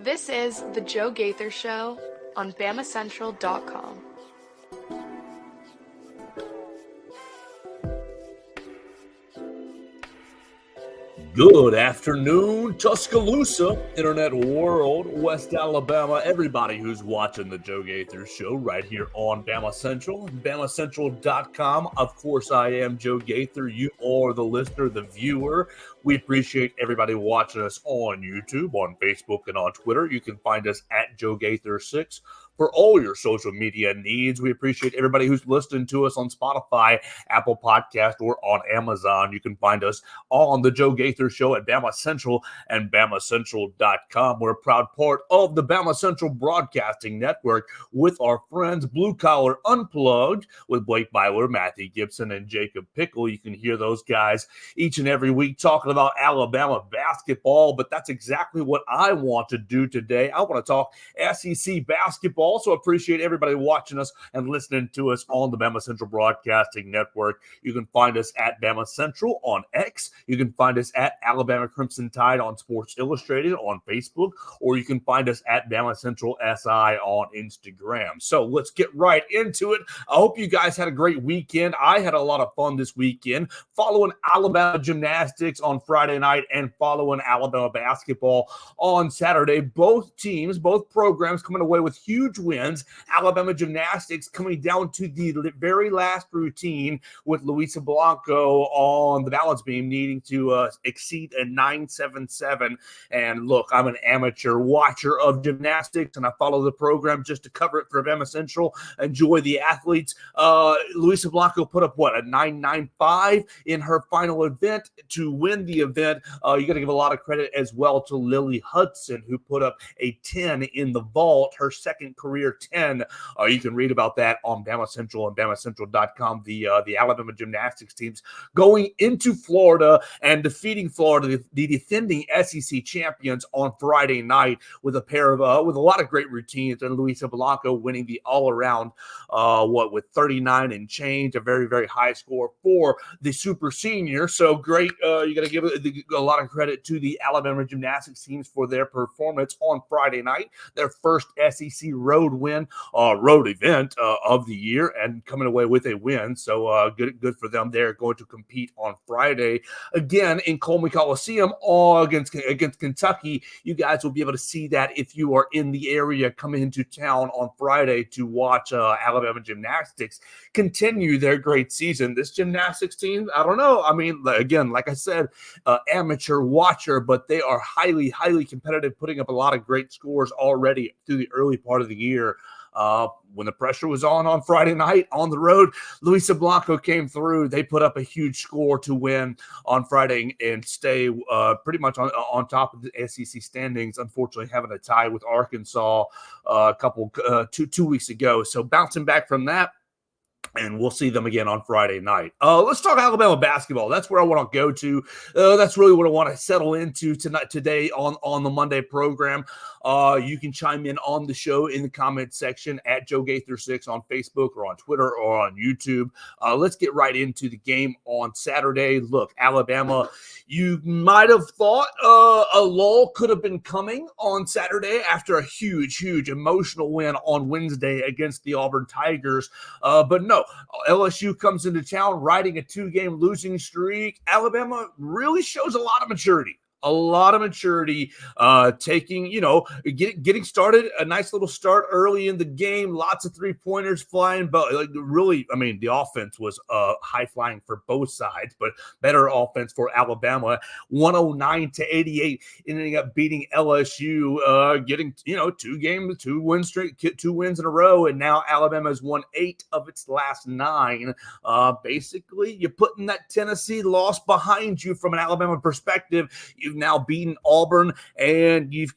This is The Joe Gaither Show on BamaCentral.com. Good afternoon, Tuscaloosa, Internet World, West Alabama, everybody who's watching the Joe Gaither Show right here on BamaCentral, BamaCentral.com. Of course, I am Joe Gaither. You are the listener, the viewer. We appreciate everybody watching us on YouTube, on Facebook, and on Twitter. You can find us at Joe Gaither6 for all your social media needs. We appreciate everybody who's listening to us on Spotify, Apple Podcast, or on Amazon. You can find us on the Joe Gaither Show at Bama Central and BamaCentral.com. We're a proud part of the Bama Central Broadcasting Network with our friends Blue Collar Unplugged with Blake Byler, Matthew Gibson, and Jacob Pickle. You can hear those guys each and every week talking about Alabama basketball, but that's exactly what I want to do today. I want to talk SEC basketball. Also appreciate everybody watching us and listening to us on the Bama Central Broadcasting Network. You can find us at Bama Central on X. You can find us at Alabama Crimson Tide on Sports Illustrated on Facebook, or you can find us at Bama Central SI on Instagram. So let's get right into it. I hope you guys had a great weekend. I had a lot of fun this weekend following Alabama gymnastics on Friday night and following Alabama basketball on Saturday. Both teams, both programs coming away with huge wins. Alabama gymnastics coming down to the very last routine with Luisa Blanco on the balance beam needing to exceed a 9.77. And look, I'm an amateur watcher of gymnastics, and I follow the program just to cover it for Bama Central, enjoy the athletes. Luisa Blanco put up, a 9.95 in her final event to win the event. You got to give a lot of credit as well to Lily Hudson, who put up a 10 in the vault, her second career 10. You can read about that on Bama Central and BamaCentral.com. The Alabama gymnastics teams going into Florida and defeating Florida, the defending SEC champions, on Friday night with a pair of with a lot of great routines, and Luisa Blanco winning the all-around with 39 and change, a very, very high score for the super senior. So great. You got to give a lot of credit to the Alabama gymnastics teams for their performance on Friday night, their first SEC road event of the year, and coming away with a win. So good for them. They're going to compete on Friday again in Coleman Coliseum against Kentucky. You guys will be able to see that if you are in the area coming into town on Friday to watch Alabama gymnastics continue their great season. This gymnastics team, I don't know. I mean, again, like I said, amateur watcher, but they are highly, highly competitive, putting up a lot of great scores already through the early part of the year. When the pressure was on Friday night on the road, Luisa Blanco came through. They put up a huge score to win on Friday and stay pretty much on top of the SEC standings, unfortunately having a tie with Arkansas two weeks ago. So bouncing back from that, and we'll see them again on Friday night. Let's talk Alabama basketball. That's where I want to go to. That's really what I want to settle into today on the Monday program. You can chime in on the show in the comment section at Joe Gaither6 on Facebook or on Twitter or on YouTube. Let's get right into the game on Saturday. Look, Alabama, you might have thought a lull could have been coming on Saturday after a huge, huge emotional win on Wednesday against the Auburn Tigers. But no, LSU comes into town riding a 2-game losing streak. Alabama really shows a lot of maturity. Taking, getting started, a nice little start early in the game, lots of 3-pointers flying, but really, I mean, the offense was high flying for both sides, but better offense for Alabama, 109-88, ending up beating LSU, getting, 2 wins in a row, and now Alabama's won 8 of its last 9. Basically, you're putting that Tennessee loss behind you from an Alabama perspective. You've now beaten Auburn, and you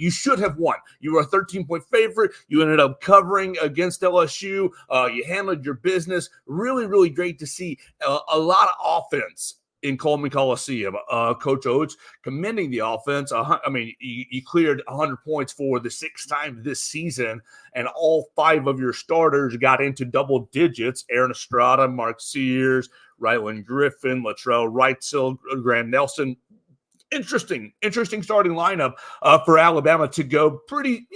should have won. You were a 13-point favorite. You ended up covering against LSU. You handled your business. Really, really great to see a lot of offense in Coleman Coliseum. Coach Oates commending the offense. You cleared 100 points for the 6th time this season, and all 5 of your starters got into double digits. Aaron Estrada, Mark Sears, Ryland Griffin, Latrell Wrightsell, Graham Nelson. interesting starting lineup for Alabama to go pretty,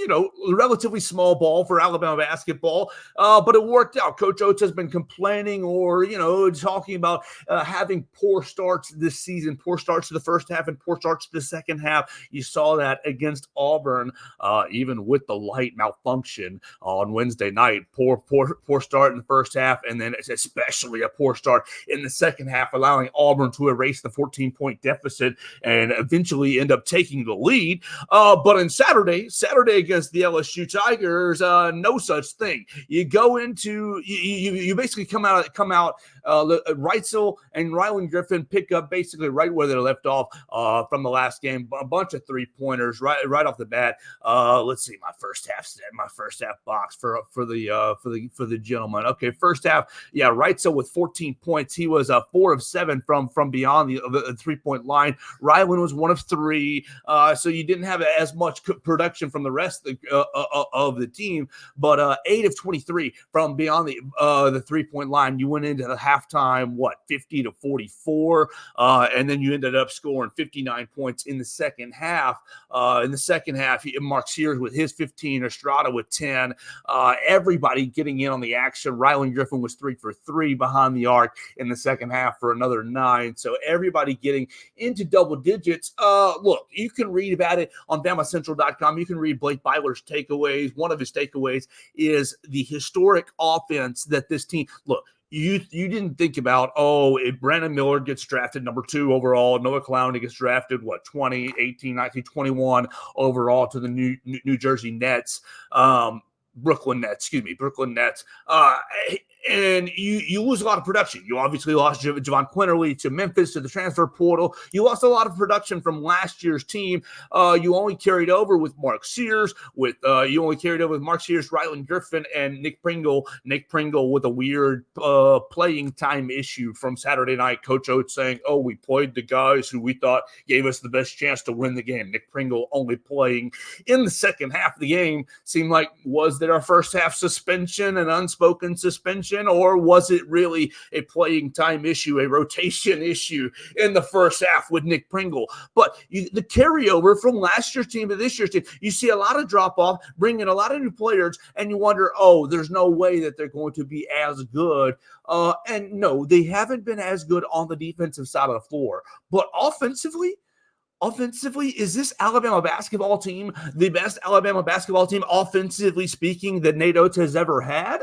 relatively small ball for Alabama basketball, but it worked out. Coach Oates has been complaining or, talking about having poor starts this season, poor starts to the first half and poor starts to the second half. You saw that against Auburn, even with the light malfunction on Wednesday night. Poor start in the first half, and then especially a poor start in the second half, allowing Auburn to erase the 14-point deficit and eventually end up taking the lead. But on Saturday against the LSU Tigers, no such thing. You go into you basically come out. Reitzel and Ryland Griffin pick up basically right where they left off from the last game. A bunch of 3-pointers right off the bat. Let's see my first half box for the gentleman. Okay, first half, yeah, Reitzel with 14 points. He was 4 of 7 from beyond the 3-point line. Ryland was 1 of 3, so you didn't have as much production from the rest of the team, but 8 of 23 from beyond the 3-point line. You went into the halftime, 50-44, and then you ended up scoring 59 points in the second half. Mark Sears with his 15, Estrada with 10, everybody getting in on the action. Ryland Griffin was 3 for 3 behind the arc in the second half for another 9. So everybody getting into double digits. Look, you can read about it on BamaCentral.com. You can read Blake Byler's takeaways. One of his takeaways is the historic offense that this team, look, you didn't think about, if Brandon Miller gets drafted number 2 overall, Noah Clowney gets drafted, 20, 18, 19, 21 overall to the New Jersey Nets, Brooklyn Nets. And you lose a lot of production. You obviously lost Javon Quinterly to Memphis to the transfer portal. You lost a lot of production from last year's team. You only carried over with Mark Sears, Ryland Griffin, and Nick Pringle. Nick Pringle with a weird playing time issue from Saturday night. Coach Oates saying, we played the guys who we thought gave us the best chance to win the game. Nick Pringle only playing in the second half of the game. Seemed like, was there a first half suspension, an unspoken suspension? Or was it really a playing time issue, a rotation issue in the first half with Nick Pringle? But the carryover from last year's team to this year's team, you see a lot of drop-off, bring in a lot of new players, and you wonder, there's no way that they're going to be as good. And no, they haven't been as good on the defensive side of the floor. But offensively, is this Alabama basketball team the best Alabama basketball team, offensively speaking, that Nate Oates has ever had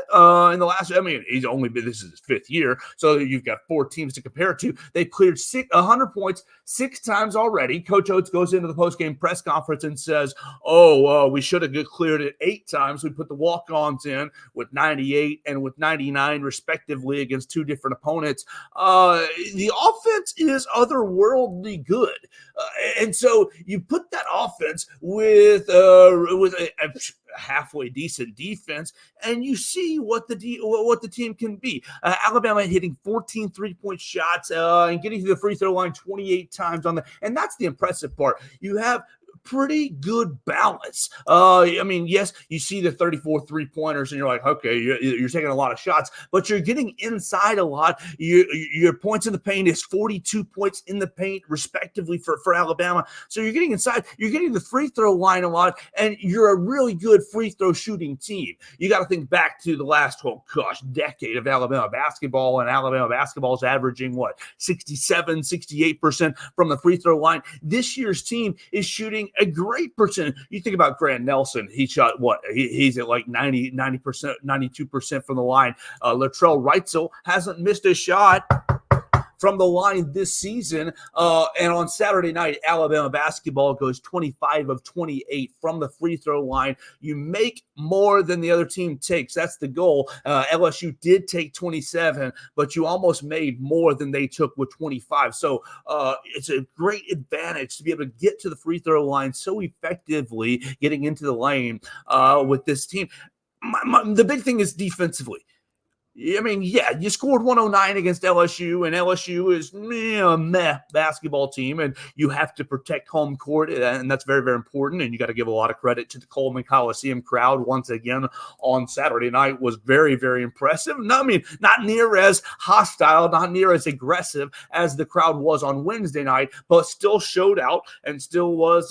in the last? He's only been, this is his 5th year, so you've got 4 teams to compare it to. They've cleared 100 points 6 times already. Coach Oates goes into the postgame press conference and says, we should have cleared it 8 times. We put the walk-ons in with 98 and with 99, respectively, against 2 different opponents. The offense is otherworldly good. And so you put that offense with a halfway decent defense, and you see what the team can be. Alabama hitting 14 3-point shots and getting to the free throw line 28 times and that's the impressive part. You have pretty good balance. Yes, you see the 34 3-pointers and you're like, okay, you're taking a lot of shots, but you're getting inside a lot. Your points in the paint is 42 points in the paint, respectively, for Alabama. So you're getting inside, you're getting the free throw line a lot, and you're a really good free throw shooting team. You got to think back to the last, decade of Alabama basketball, and Alabama basketball is averaging 67, 68% from the free throw line. This year's team is shooting a great percentage. You think about Grant Nelson. He shot he's at 90%, 92% from the line. Latrell Reitzel hasn't missed a shot from the line this season. And on Saturday night, Alabama basketball goes 25 of 28 from the free throw line. You make more than the other team takes. That's the goal. LSU did take 27, but you almost made more than they took with 25. So it's a great advantage to be able to get to the free throw line so effectively, getting into the lane with this team. The big thing is defensively. I mean, yeah, you scored 109 against LSU, and LSU is a meh basketball team, and you have to protect home court, and that's very, very important, and you got to give a lot of credit to the Coleman Coliseum crowd once again on Saturday night was very, very impressive. No, I mean, not near as hostile, not near as aggressive as the crowd was on Wednesday night, but still showed out and still was,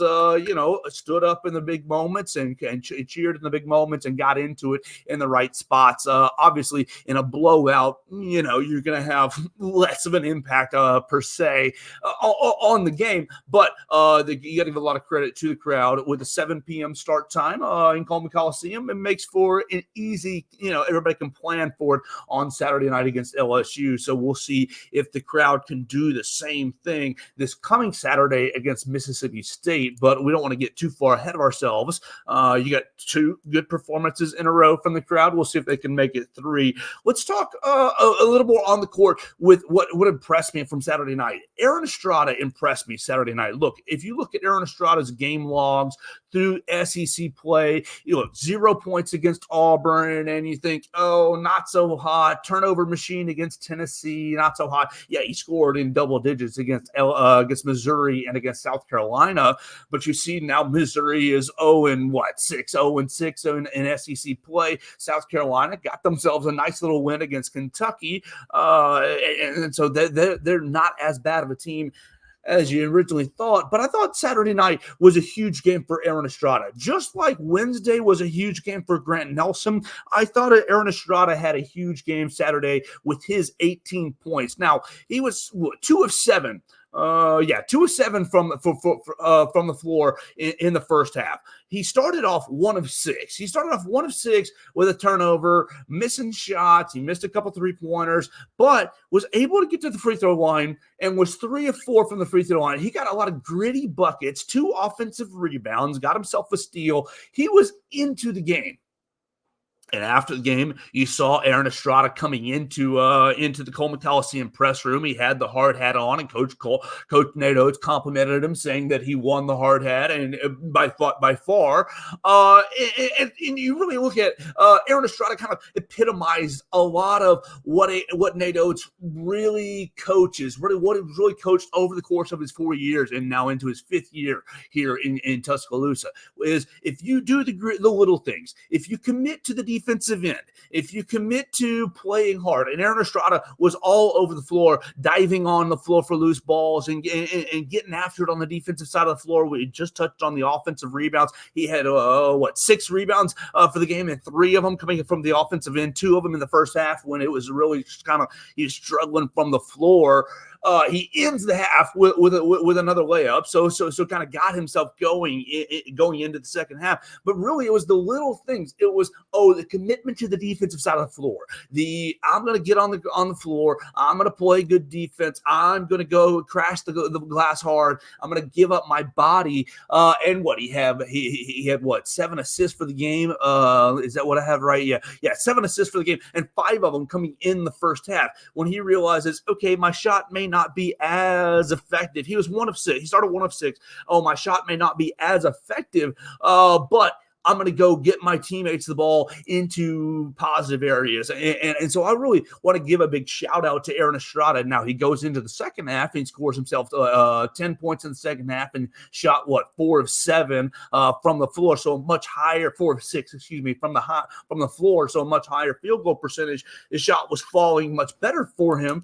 stood up in the big moments and cheered in the big moments and got into it in the right spots. Obviously, in a blowout, you're going to have less of an impact per se on the game. But you got to give a lot of credit to the crowd with a 7 p.m. start time in Coleman Coliseum. It makes for an easy, everybody can plan for it on Saturday night against LSU. So we'll see if the crowd can do the same thing this coming Saturday against Mississippi State. But we don't want to get too far ahead of ourselves. You got 2 good performances in a row from the crowd. We'll see if they can make it 3. Let's talk a little more on the court with what impressed me from Saturday night. Aaron Estrada impressed me Saturday night. Look, if you look at Aaron Estrada's game logs through SEC play, 0 points against Auburn, and you think, oh, not so hot. Turnover machine against Tennessee, not so hot. Yeah, he scored in double digits against Missouri and against South Carolina, but you see now Missouri is 0-6 in SEC play. South Carolina got themselves a nice little win against Kentucky, and so they're not as bad of a team as you originally thought. But I thought Saturday night was a huge game for Aaron Estrada. Just like Wednesday was a huge game for Grant Nelson, I thought Aaron Estrada had a huge game Saturday with his 18 points. Now, he was 2 of 7. 2 of 7 from the floor in the first half. He started off 1 of 6. He started off 1 of 6 with a turnover, missing shots. He missed a couple 3-pointers, but was able to get to the free throw line and was 3 of 4 from the free throw line. He got a lot of gritty buckets, 2 offensive rebounds, got himself a steal. He was into the game. And after the game, you saw Aaron Estrada coming into the Coleman Coliseum press room. He had the hard hat on, and Coach Nate Oates complimented him, saying that he won the hard hat, and by far. And you really look at Aaron Estrada kind of epitomized a lot of what Nate Oates really coaches, what he really coached over the course of his 4 years, and now into his 5th year here in Tuscaloosa. Is if you do the little things, if you commit to the defensive end, if you commit to playing hard, and Aaron Estrada was all over the floor, diving on the floor for loose balls and getting after it on the defensive side of the floor. We just touched on the offensive rebounds. He had 6 rebounds for the game, and 3 of them coming from the offensive end, 2 of them in the first half when it was really just kind of he was struggling from the floor. He ends the half with another layup, so kind of got himself going into the second half. But really, it was the little things. It was the commitment to the defensive side of the floor. I'm going to get on the floor. I'm going to play good defense. I'm going to go crash the glass hard. I'm going to give up my body. And what he had 7 assists for the game. Is that what I have right? Yeah, 7 assists for the game, and 5 of them coming in the first half. When he realizes, okay, my shot may not be as effective. He was 1 of 6. He started 1 of 6. Oh, my shot may not be as effective, but I'm going to go get my teammates the ball into positive areas. And so I really want to give a big shout out to Aaron Estrada. Now he goes into the second half and scores himself 10 points in the second half and shot 4 of 7 from the floor. So much higher, 4 of 6, from the floor. So a much higher field goal percentage. His shot was falling much better for him.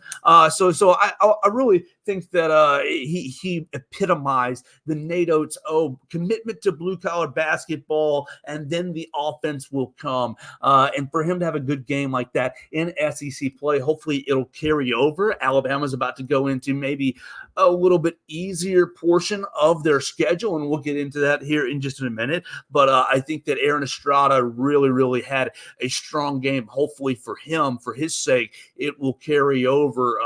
So I really think that he epitomized the Nate Oates commitment to blue collar basketball, and then the offense will come. And for him to have a good game like that in SEC play, hopefully it'll carry over. Alabama's about to go into maybe a little bit easier portion of their schedule, and we'll get into that here in just a minute. But I think that Aaron Estrada really, really had a strong game. Hopefully for him, for his sake, it will carry over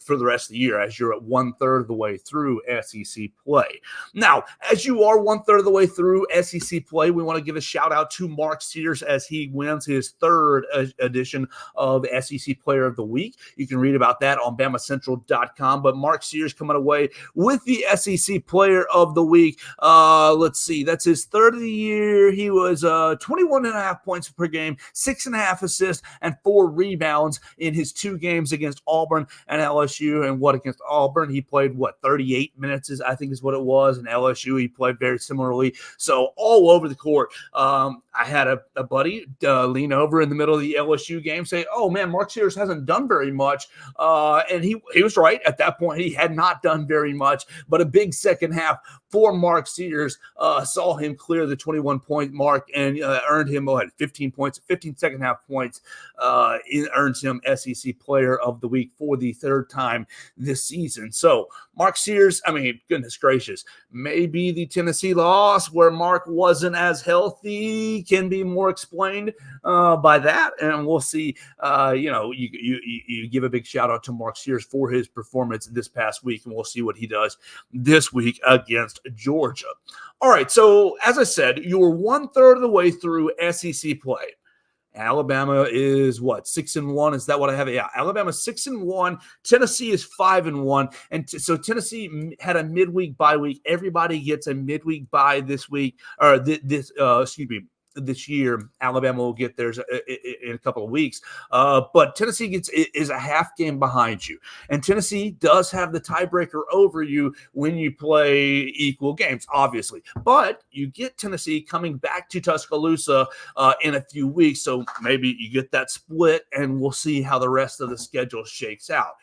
for the rest of the year as you're at 1/3 of the way through SEC play. Now, as you are 1/3 of the way through SEC play, we want want to give a shout out to Mark Sears as he wins his third edition of SEC Player of the Week. You can read about that on BamaCentral.com. But Mark Sears coming away with the SEC Player of the Week. Let's see, that's his third of the year. He was 21.5 points per game, 6.5 assists, and 4 rebounds in his 2 games against Auburn and LSU. And what against Auburn? He played, 38 minutes, I think is what it was. And LSU, he played very similarly. So all over the court. I had a buddy lean over in the middle of the LSU game, say, "Oh man, Mark Sears hasn't done very much," and he was right. At that point, he had not done very much, but a big second half for Mark Sears saw him clear the 21-point mark and earned him 15 points, 15 second half points. Earns him SEC Player of the Week for the third time this season. So Mark Sears, I mean, goodness gracious, maybe the Tennessee loss where Mark wasn't as healthy can be more explained by that, and we'll see. You give a big shout out to Mark Sears for his performance this past week, and we'll see what he does this week against Georgia. All right, so as I said, you were 1/3 of the way through SEC play. Alabama is 6-1? Is that what I have? Yeah, Alabama 6-1. Tennessee is 5-1, and so Tennessee had a midweek bye week. Everybody gets a midweek bye this week, or this year. Alabama will get theirs in a couple of weeks, but Tennessee is a half game behind you, and Tennessee does have the tiebreaker over you when you play equal games, obviously. But you get Tennessee coming back to Tuscaloosa in a few weeks, so maybe you get that split, and we'll see how the rest of the schedule shakes out.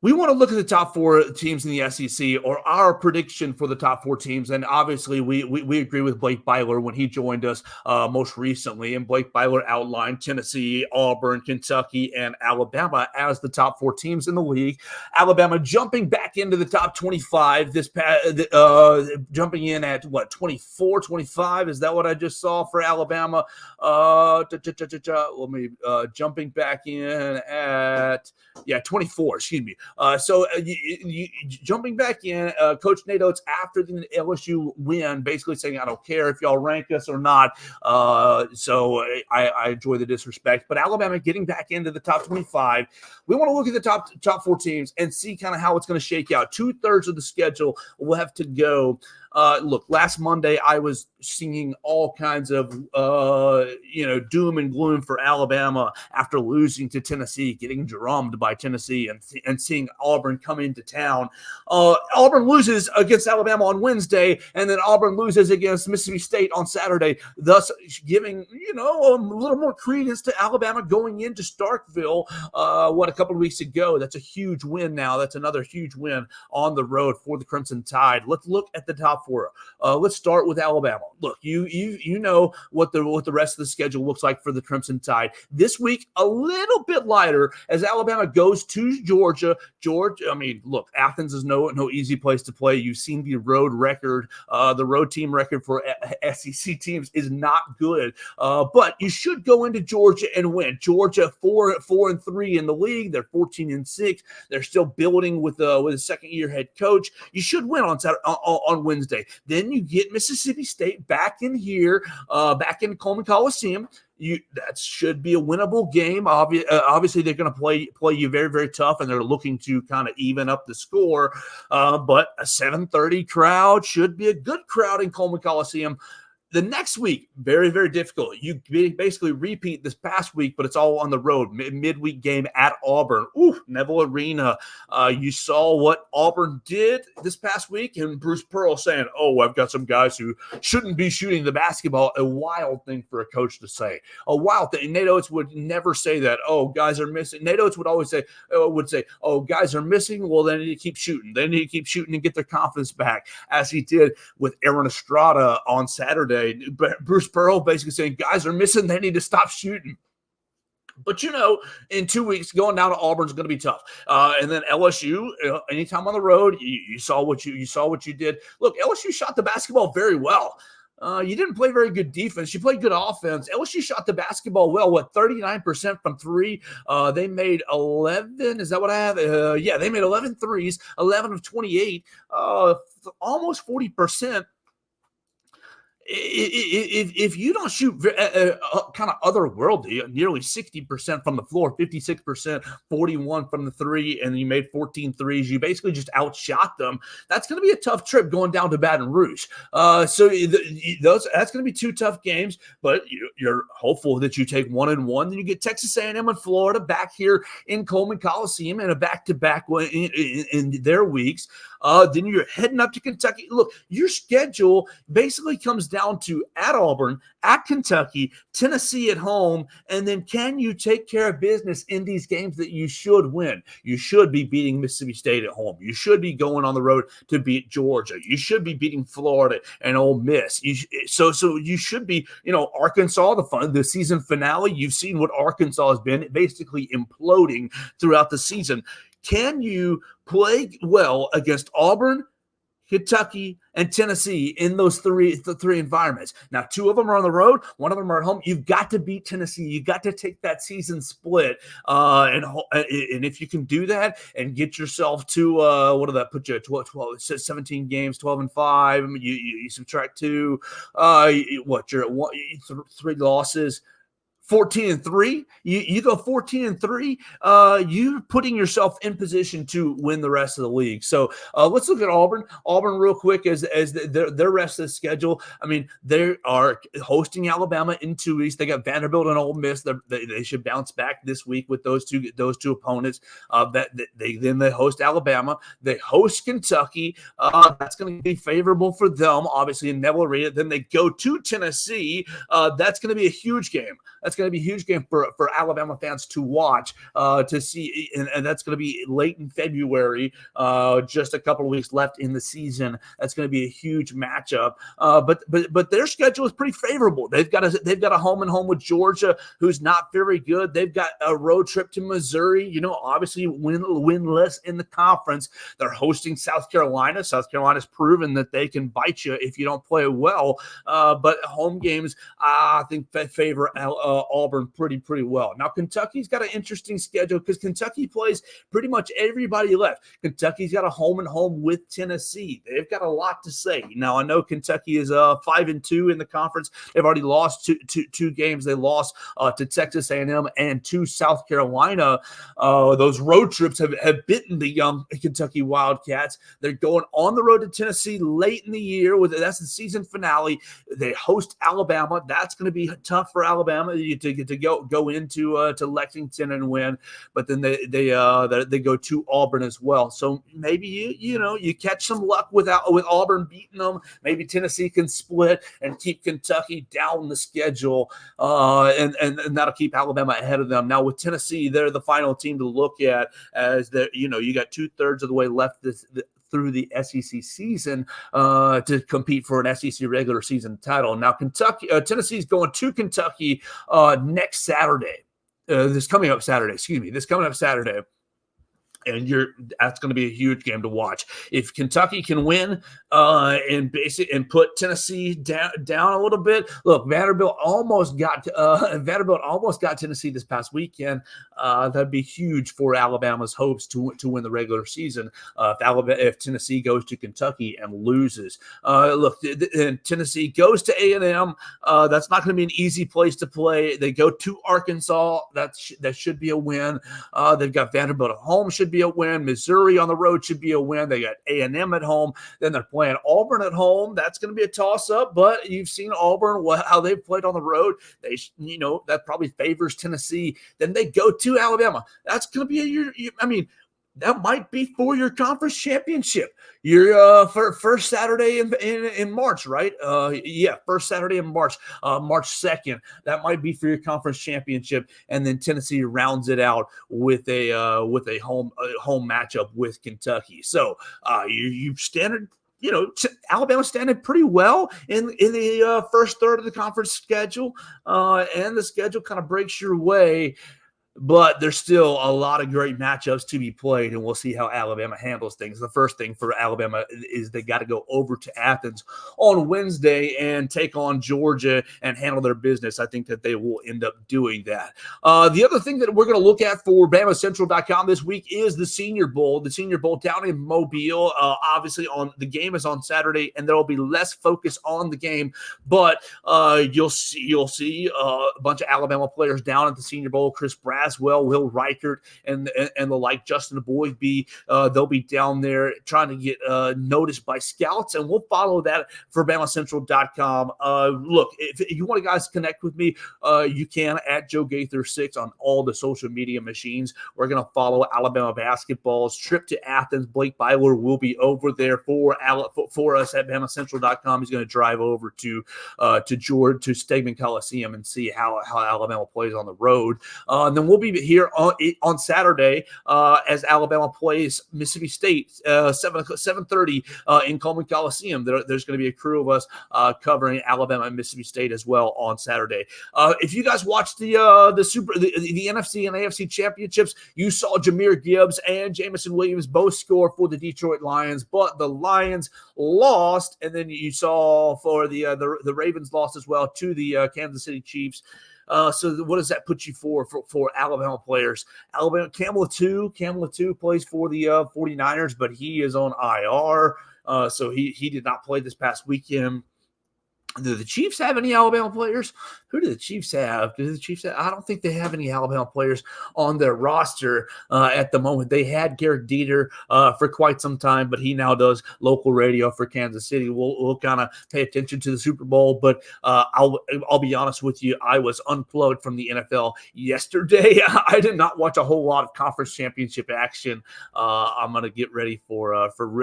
We want to look at the top 4 teams in the SEC, or our prediction for the top 4 teams. And obviously, we agree with Blake Byler when he joined us most recently. And Blake Byler outlined Tennessee, Auburn, Kentucky, and Alabama as the top 4 teams in the league. Alabama jumping back into the top 25 jumping in at 24, 25. Is that what I just saw for Alabama? Jumping back in at 24. Excuse me. Jumping back in, Coach Nate Oates after the LSU win, basically saying, "I don't care if y'all rank us or not." So I enjoy the disrespect. But Alabama getting back into the top 25. We want to look at the top 4 teams and see kind of how it's going to shake out. 2/3 of the schedule left to go. Look, last Monday I was singing all kinds of doom and gloom for Alabama after losing to Tennessee, getting drummed by Tennessee, and seeing Auburn come into town. Auburn loses against Alabama on Wednesday, and then Auburn loses against Mississippi State on Saturday, thus giving a little more credence to Alabama going into Starkville a couple of weeks ago. That's a huge win now. That's another huge win on the road for the Crimson Tide. Let's look at the top 4. Let's start with Alabama. Look, you know what the rest of the schedule looks like for the Crimson Tide. This week, a little bit lighter as Alabama goes to Georgia. I mean, look, Athens is no easy place to play. You've seen the road record. The road team record for SEC teams is not good. But you should go into Georgia and win. Georgia 4-3 in the league. They're 14-6. They're still building with a second-year head coach. You should win on Wednesday. Then you get Mississippi State back in here, back in Coleman Coliseum. That should be a winnable game. Obviously, they're going to play you very, very tough, and they're looking to kind of even up the score. But a 7:30 crowd should be a good crowd in Coleman Coliseum. The next week, very, very difficult. You basically repeat this past week, but it's all on the road. Midweek game at Auburn. Neville Arena. You saw what Auburn did this past week, and Bruce Pearl saying, I've got some guys who shouldn't be shooting the basketball. A wild thing for a coach to say. A wild thing. Nate Oates would never say that, guys are missing. Nate Oates would always say, guys are missing. Well, they need to keep shooting. They need to keep shooting and get their confidence back, as he did with Aaron Estrada on Saturday. Bruce Pearl basically saying guys are missing, they need to stop shooting. But in 2 weeks, going down to Auburn is going to be tough. And then LSU, anytime on the road, you saw what you did. Look, LSU shot the basketball very well. You didn't play very good defense. You played good offense. LSU shot the basketball well, 39% from 3. They made 11. Is that what I have? They made 11 threes, 11 of 28, almost 40%. if you don't shoot kind of otherworldly, nearly 60% from the floor, 56%, 41 from the three, and you made 14 threes, you basically just outshot them. That's going to be a tough trip going down to Baton Rouge. That's going to be two tough games, but you're hopeful that you take 1-1. Then you get Texas A&M and Florida back here in Coleman Coliseum in a back-to-back in their weeks. Then you're heading up to Kentucky. Look, your schedule basically comes down to at Auburn, at Kentucky, Tennessee at home, and then can you take care of business in these games that you should win? You should be beating Mississippi State at home. You should be going on the road to beat Georgia. You should be beating Florida and Ole Miss. So you should be, Arkansas, the season finale. You've seen what Arkansas has been, basically imploding throughout the season. Can you play well against Auburn, Kentucky, and Tennessee in those three environments? Now, two of them are on the road. One of them are at home. You've got to beat Tennessee. You've got to take that season split. And if you can do that and get yourself to, what did that put you at? 12 17 games, 12-5. You subtract two. You're at 3 losses. 14-3, you go 14-3, you're putting yourself in position to win the rest of the league. So let's look at Auburn. Auburn real quick as their rest of the schedule. I mean, they are hosting Alabama in 2 weeks. They got Vanderbilt and Ole Miss. They should bounce back this week with those two opponents. They host Alabama. They host Kentucky. That's going to be favorable for them, obviously, in Neville Arena. Then they go to Tennessee. That's going to be a huge game. That's going to be a huge game for Alabama fans to watch, to see, and that's going to be late in February, just a couple of weeks left in the season. That's going to be a huge matchup. But their schedule is pretty favorable. They've got a home and home with Georgia, who's not very good. They've got a road trip to Missouri. Obviously winless in the conference. They're hosting South Carolina. South Carolina's proven that they can bite you if you don't play well. But home games, I think, favor Auburn pretty well. Now, Kentucky's got an interesting schedule because Kentucky plays pretty much everybody left. Kentucky's got a home and home with Tennessee. They've got a lot to say. Now, I know Kentucky is 5-2 in the conference. They've already lost two games. They lost to Texas A&M and to South Carolina. Those road trips have bitten the young Kentucky Wildcats. They're going on the road to Tennessee late in the year. That's the season finale. They host Alabama. That's going to be tough for Alabama to get to go into to Lexington and win, but then they go to Auburn as well. So maybe you catch some luck with Auburn beating them. Maybe Tennessee can split and keep Kentucky down the schedule, and that'll keep Alabama ahead of them. Now with Tennessee, they're the final team to look at, as you got 2/3 of the way left through the SEC season to compete for an SEC regular season title. Now, Tennessee's going to Kentucky next Saturday. This coming up Saturday. And that's going to be a huge game to watch. If Kentucky can win and put Tennessee down a little bit. Look, Vanderbilt almost got Tennessee this past weekend. That'd be huge for Alabama's hopes to win the regular season. If Tennessee goes to Kentucky and loses, and Tennessee goes to A&M. That's not going to be an easy place to play. They go to Arkansas. That should be a win. They've got Vanderbilt at home. Should be a win. Missouri on the road should be a win. They got A&M at home. Then they're playing Auburn at home. That's going to be a toss-up, but you've seen Auburn, how they've played on the road. That probably favors Tennessee. Then they go to Alabama. That's going to be that might be for your conference championship. Your first Saturday in March, right? First Saturday in March, March 2nd. That might be for your conference championship, and then Tennessee rounds it out with a home matchup with Kentucky. So you standard. Alabama's standing pretty well in the first third of the conference schedule, and the schedule kind of breaks your way. but there's still a lot of great matchups to be played, and we'll see how Alabama handles things. The first thing for Alabama is they got to go over to Athens on Wednesday and take on Georgia and handle their business. I think that they will end up doing that. The other thing that we're going to look at for BamaCentral.com this week is the Senior Bowl. The Senior Bowl down in Mobile. Obviously, the game is on Saturday, and there will be less focus on the game, but you'll see a bunch of Alabama players down at the Senior Bowl. Chris Braswell, Will Reichert, and the like. Justin Boyd they'll be down there trying to get noticed by scouts, and we'll follow that for BamaCentral.com. Look, if you want to guys connect with me, you can at Joe Gaither 6 on all the social media machines. We're going to follow Alabama basketball's trip to Athens. Blake Byler will be over there for us at BamaCentral.com. He's going to drive over to Stegman Coliseum and see how Alabama plays on the road. And then we'll be here on Saturday as Alabama plays Mississippi State 7:30 in Coleman Coliseum. There's going to be a crew of us covering Alabama and Mississippi State as well on Saturday. If you guys watched the NFC and AFC championships, you saw Jahmyr Gibbs and Jamison Williams both score for the Detroit Lions, but the Lions lost, and then you saw for the Ravens lost as well to the Kansas City Chiefs. So what does that put you for Alabama players? Campbell Atu plays for the 49ers, but he is on IR. So he did not play this past weekend. Do the Chiefs have any Alabama players? Who do the Chiefs have? I don't think they have any Alabama players on their roster at the moment. They had Garrett Dieter for quite some time, but he now does local radio for Kansas City. We'll kind of pay attention to the Super Bowl, but I'll be honest with you. I was unplugged from the NFL yesterday. I did not watch a whole lot of conference championship action. I'm going to get ready for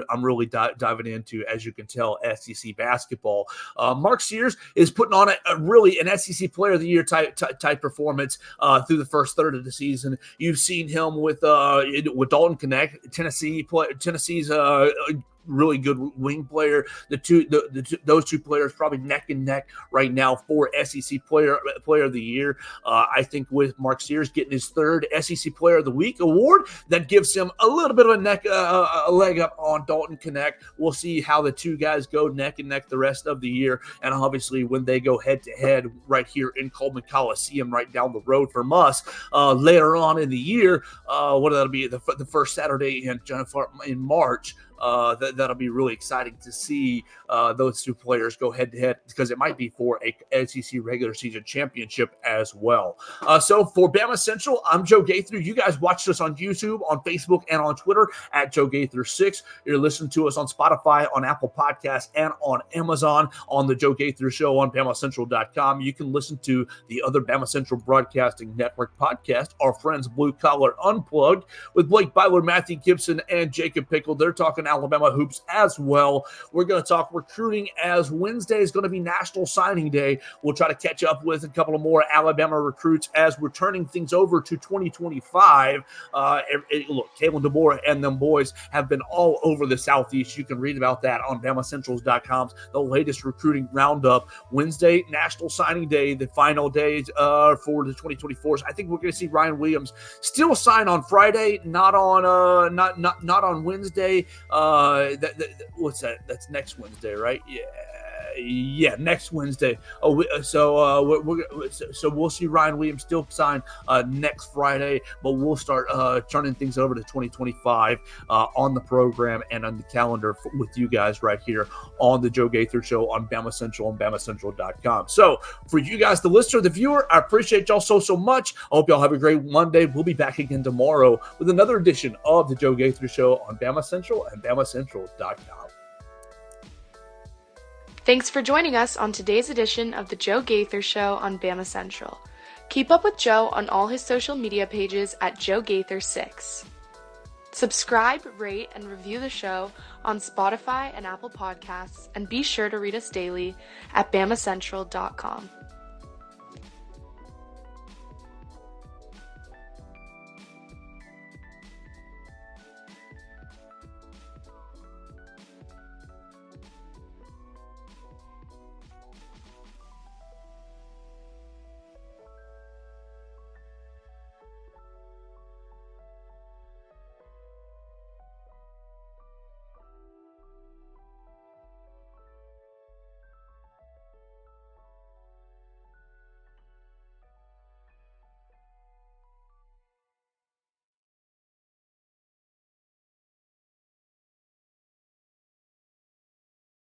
I'm really diving into, as you can tell, SEC basketball. Mark Sears is putting on an SEC Player of the Year type performance through the first third of the season. You've seen him with Dalton Connect, Tennessee's really good wing player. Those two players probably neck and neck right now for SEC Player of the Year. I think with Mark Sears getting his third SEC Player of the Week award, that gives him a little bit of a leg up on Dalton Connect. We'll see how the two guys go neck and neck the rest of the year, and obviously when they go head to head right here in Coleman Coliseum, right down the road from us, later on in the year, that'll be the first Saturday in March. That'll be really exciting to see those two players go head to head, because it might be for a SEC regular season championship as well. So for Bama Central, I'm Joe Gaither. You guys watched us on YouTube, on Facebook, and on Twitter at Joe Gaither 6. You're listening to us on Spotify, on Apple Podcasts, and on Amazon on the Joe Gaither Show on BamaCentral.com. You can listen to the other Bama Central Broadcasting Network podcast, Our Friends Blue Collar Unplugged, with Blake Byler, Matthew Gibson, and Jacob Pickle. They're talking Alabama hoops as well. We're going to talk recruiting, as Wednesday is going to be National Signing Day. We'll try to catch up with a couple of more Alabama recruits as we're turning things over to 2025. Look, Kalen DeBoer and them boys have been all over the Southeast. You can read about that on BamaCentrals.com's the latest recruiting roundup. Wednesday, National Signing Day, the final days for the 2024s. I think we're going to see Ryan Williams still sign on Friday, not on Wednesday. What's that? That's next Wednesday, right? Yeah, next Wednesday. So we'll see Ryan Williams still sign next Friday, but we'll start turning things over to 2025 on the program and on the calendar with you guys right here on the Joe Gaither Show on Bama Central and BamaCentral.com. So for you guys, the listener, the viewer, I appreciate y'all so much. I hope y'all have a great Monday. We'll be back again tomorrow with another edition of the Joe Gaither Show on Bama Central and BamaCentral.com. Thanks for joining us on today's edition of the Joe Gaither Show on Bama Central. Keep up with Joe on all his social media pages at Joe Gaither 6. Subscribe, rate, and review the show on Spotify and Apple Podcasts, and be sure to read us daily at BamaCentral.com.